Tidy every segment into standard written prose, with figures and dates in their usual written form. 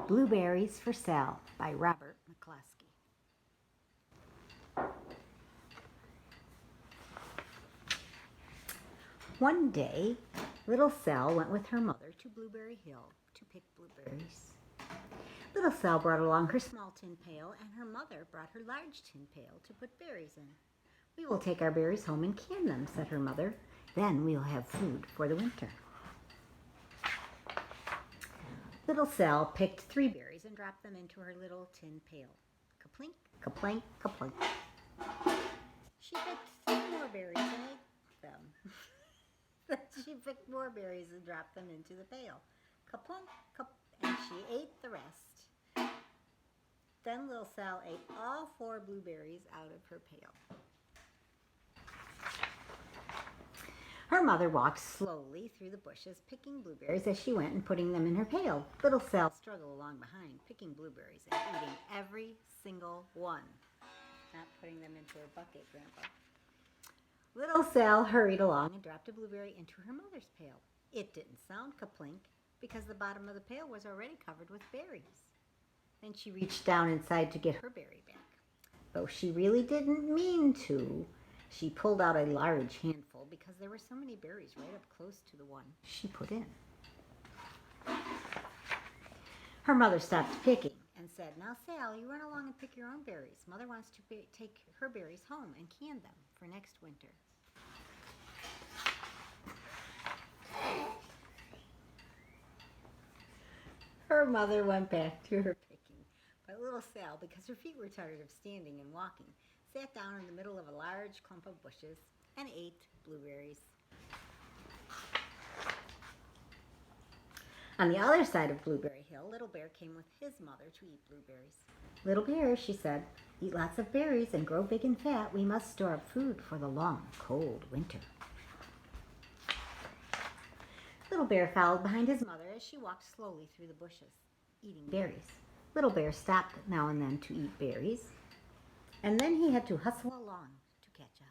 Blueberries for Sale by Robert McCloskey. One day, little Sal went with her mother to Blueberry Hill to pick blueberries. Little Sal brought along her small tin pail, and her mother brought her large tin pail to put berries in. "We will take our berries home and can them," said her mother. "Then we will have food for the winter." Little Sal picked 3 berries and dropped them into her little tin pail. Kaplink, kaplank, kaplunk. She picked 3 more berries and ate them. Then she picked more berries and dropped them into the pail. Kaplunk, and she ate the rest. Then little Sal ate all 4 blueberries out of her pail. Her mother walked slowly through the bushes, picking blueberries as she went and putting them in her pail. Little Sal struggled along behind, picking blueberries and eating every single one. Not putting them into her bucket, Grandpa. Little Sal hurried along and dropped a blueberry into her mother's pail. It didn't sound kaplink because the bottom of the pail was already covered with berries. Then she reached down inside to get her berry back. Though she really didn't mean to, she pulled out a large handful because there were so many berries right up close to the one she put in. Her mother stopped picking and said, "Now, Sal, you run along and pick your own berries. Mother wants to take her berries home and can them for next winter." Her mother went back to her picking, but little Sal, because her feet were tired of standing and walking, sat down in the middle of a large clump of bushes and ate blueberries. On the other side of Blueberry Hill, Little Bear came with his mother to eat blueberries. "Little Bear," she said, "eat lots of berries and grow big and fat. We must store up food for the long, cold winter." Little Bear followed behind his mother as she walked slowly through the bushes, eating berries. Little Bear stopped now and then to eat berries, and then he had to hustle along to catch up.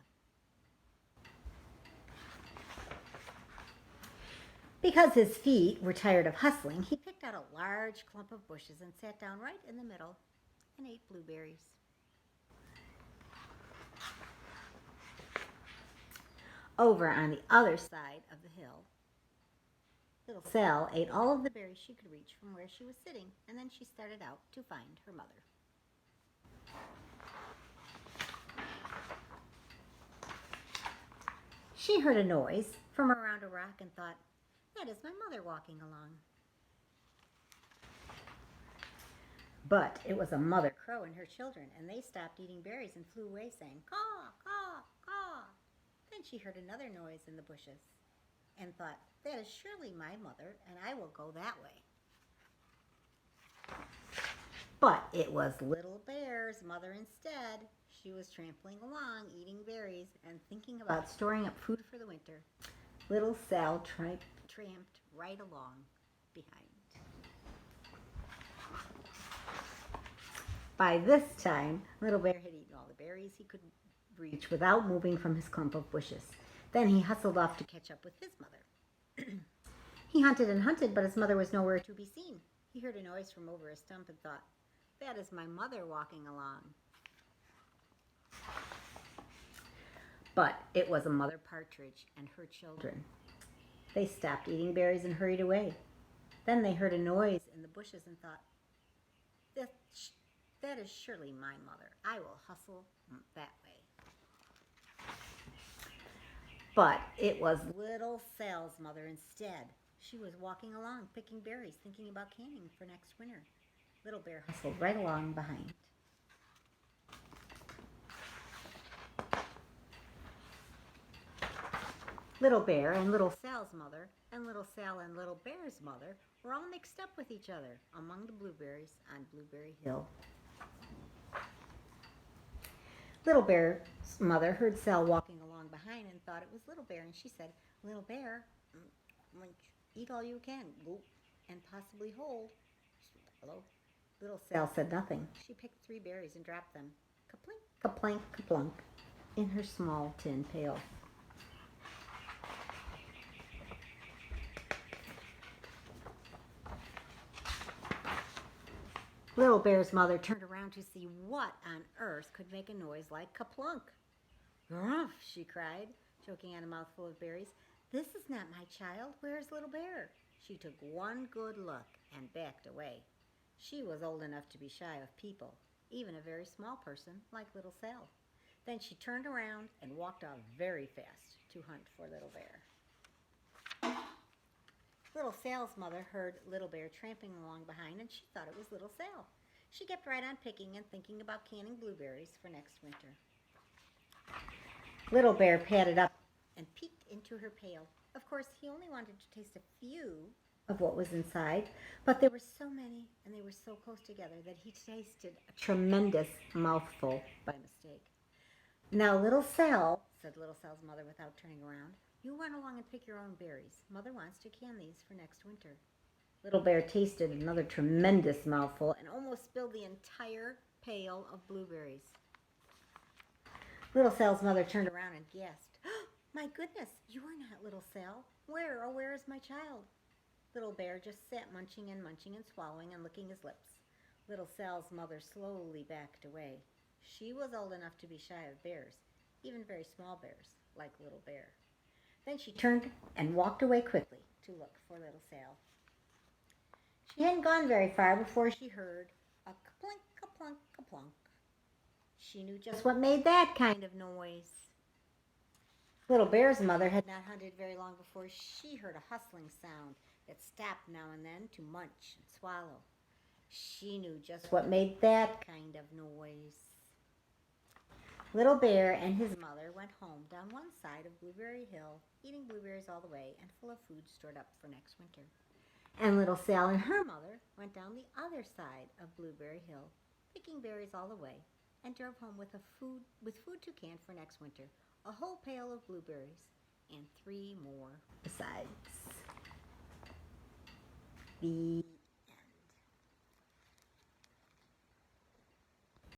Because his feet were tired of hustling, he picked out a large clump of bushes and sat down right in the middle and ate blueberries. Over on the other side of the hill, little Sal ate all of the berries she could reach from where she was sitting, and then she started out to find her mother. She heard a noise from around a rock and thought, "That is my mother walking along." But it was a mother crow and her children, and they stopped eating berries and flew away saying, "Caw, caw, caw." Then she heard another noise in the bushes and thought, "That is surely my mother, and I will go that way." But it was Little Bear's mother instead. She was trampling along, eating berries, and thinking about storing up food for the winter. Little Sal tramped right along behind. By this time, Little Bear had eaten all the berries he could reach without moving from his clump of bushes. Then he hustled off to catch up with his mother. He hunted and hunted, but his mother was nowhere to be seen. He heard a noise from over a stump and thought, "That is my mother walking along." But it was a mother partridge and her children. They stopped eating berries and hurried away. Then they heard a noise in the bushes and thought, that is surely my mother. I will hustle that way." But it was Little Sal's mother instead. She was walking along, picking berries, thinking about canning for next winter. Little Bear hustled right along behind. Little Bear and Little Sal's mother and Little Sal and Little Bear's mother were all mixed up with each other among the blueberries on Blueberry Hill. Little Bear's mother heard Sal walking along behind and thought it was Little Bear, and she said, "Little Bear, eat all you can, and possibly hold, swallow." Little Sal said nothing. She picked 3 berries and dropped them, kaplink, kaplank, kaplunk, in her small tin pail. Little Bear's mother turned around to see what on earth could make a noise like kaplunk. "Grumph!" she cried, choking on a mouthful of berries. "This is not my child. Where is Little Bear?" She took one good look and backed away. She was old enough to be shy of people, even a very small person like Little Sal. Then she turned around and walked off very fast to hunt for Little Bear. Little Sal's mother heard Little Bear tramping along behind, and she thought it was Little Sal. She kept right on picking and thinking about canning blueberries for next winter. Little Bear padded up and peeked into her pail. Of course, he only wanted to taste a few of what was inside, but there were so many and they were so close together that he tasted a tremendous mouthful by mistake. "Now, Little Sal," said Little Sal's mother without turning around, "you run along and pick your own berries. Mother wants to can these for next winter." Little Bear tasted another tremendous mouthful and almost spilled the entire pail of blueberries. Little Sal's mother turned around and gasped, "Oh, my goodness, you are not Little Sal. Where, oh, where is my child?" Little Bear just sat munching and swallowing and licking his lips. Little Sal's mother slowly backed away. She was old enough to be shy of bears, even very small bears, like Little Bear. Then she turned and walked away quickly to look for Little Sal. She hadn't gone very far before she heard a kaplunk, kaplunk, kaplunk. She knew just what made that kind of noise. Little Bear's mother had not hunted very long before she heard a hustling sound that stopped now and then to munch and swallow. She knew just what made that kind of noise. Little Bear and his mother went home down one side of Blueberry Hill, eating blueberries all the way and full of food stored up for next winter. And Little Sal and her mother went down the other side of Blueberry Hill, picking berries all the way, and drove home with food to can for next winter, a whole pail of blueberries, and 3 more besides. The